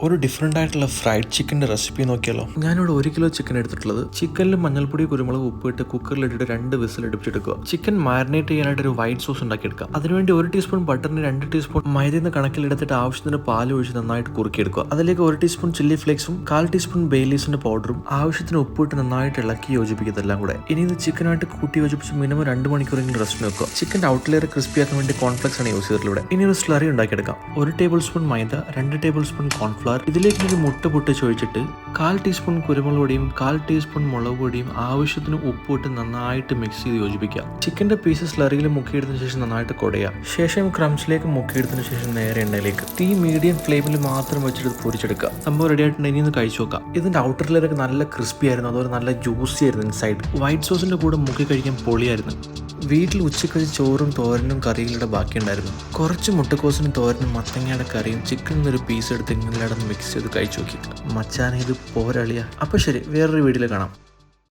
ഒരു ഡിഫറെന്റ് ആയിട്ടുള്ള ഫ്രൈഡ് ചിക്കൻ്റെ റെസിപ്പി നോക്കിയാലോ. ഞാനിവിടെ 1 കിലോ ചിക്കൻ എടുത്തിട്ടുള്ളത്. ചിക്കനിൽ മഞ്ഞൾപ്പൊടി, കുരുമുളക്, ഉപ്പിട്ട് കുക്കറിലിട്ടിട്ട് 2 വിസിൽ എടുപ്പിച്ചെടുക്കുക. ചിക്കൻ മാരിനേറ്റ് ചെയ്യാനായിട്ട് ഒരു വൈറ്റ് സോസ് ഉണ്ടാക്കിയെടുക്കുക. അതിനുവേണ്ടി 1 ടീസ്പൂൺ ബട്ടറിന് 2 ടീസ്പൂൺ മൈദയെന്ന് കണക്കിലെടുത്തിട്ട് ആവശ്യത്തിന് പാൽ ഒഴിച്ച് നന്നായിട്ട് കുറുക്കിയെടുക്കുക. അതിലേക്ക് 1 ടീസ്പൂൺ ചില്ലി ഫ്ലേക്സും 1/4 ടീസ്പൂൺ ബേ ലീവ്സിന്റെ പൗഡറും ആവശ്യത്തിന് ഉപ്പിട്ട് നന്നായിട്ട് ഇളക്കി യോജിപ്പിക്കുന്നതെല്ലാം കൂടെ. ഇനി ഇത് ചിക്കനായിട്ട് കൂട്ടി യോജിപ്പിച്ച് മിനിമം 2 മണിക്കൂറെങ്കിലും റെസ്റ്റ് വെക്കുക. ചിക്കൻ്റെ ഔട്ട് ലെയർ ക്രിസ്പി ആക്കാൻ വേണ്ടി കോൺഫ്ലെക്സ് ആണ് യൂസ് ചെയ്തിട്ടുള്ളത്. ഇനി ഒരു സ്ലറി ഉണ്ടാക്കിയെടുക്കാം. 1 ടേബിൾ സ്പൂൺ മൈദ, 2 ടേബിൾ സ്പൂൺ കോൺഫ്ലവർ, ഇതിലേക്ക് ഒരു മുട്ട പൊട്ടിച്ച് ഒഴിച്ചിട്ട് 1/4 ടീസ്പൂൺ കുരുമുളക് പൊടിയും 1/4 ടീസ്പൂൺ മുളക് പൊടിയും ആവശ്യത്തിന് ഉപ്പിട്ട് നന്നായിട്ട് മിക്സ് ചെയ്ത് യോജിപ്പിക്കുക. ചിക്കൻ്റെ പീസസ് സ്ലറിയിൽ മുക്കിയെടുത്തതിന് ശേഷം നന്നായിട്ട് കുടയുക. ശേഷം ക്രംസിലേക്ക് മുക്കിയെടുത്തതിന് ശേഷം നേരെ എണ്ണയിലേക്ക് തീ മീഡിയം ഫ്ലെയിമിൽ മാത്രം വെച്ചിട്ട് പൊരിച്ചെടുക്കുക. സംഭവം റെഡി ആയിട്ടുണ്ട്. ഇനി ഒന്ന് കഴിച്ചു നോക്കാം. ഇതിന്റെ ഔട്ടർ ലെയറൊക്കെ നല്ല ക്രിസ്പി ആയിരുന്നു, അതുപോലെ നല്ല ജ്യൂസി ആയിരുന്നു. ഇൻസൈഡ് വൈറ്റ് സോസിന്റെ കൂടെ മുക്കി കഴിക്കാൻ പൊളിയായിരുന്നു. വീട്ടിൽ ഉച്ചക്ക് ചോറും തോരനും കറികളുടെ ബാക്കിയുണ്ടായിരുന്നു. കുറച്ച് മുട്ടക്കോസിനും തോരനും മത്തങ്ങയുടെ കറിയും ചിക്കനിൽ നിന്നൊരു പീസ് എടുത്ത് ഇങ്ങനെ മിക്സ് ചെയ്ത് കഴിച്ചു നോക്കി. മച്ചാനെ ഇത് പോരളിയ. അപ്പോൾ ശരി, വേറൊരു വീഡിയോയിൽ കാണാം.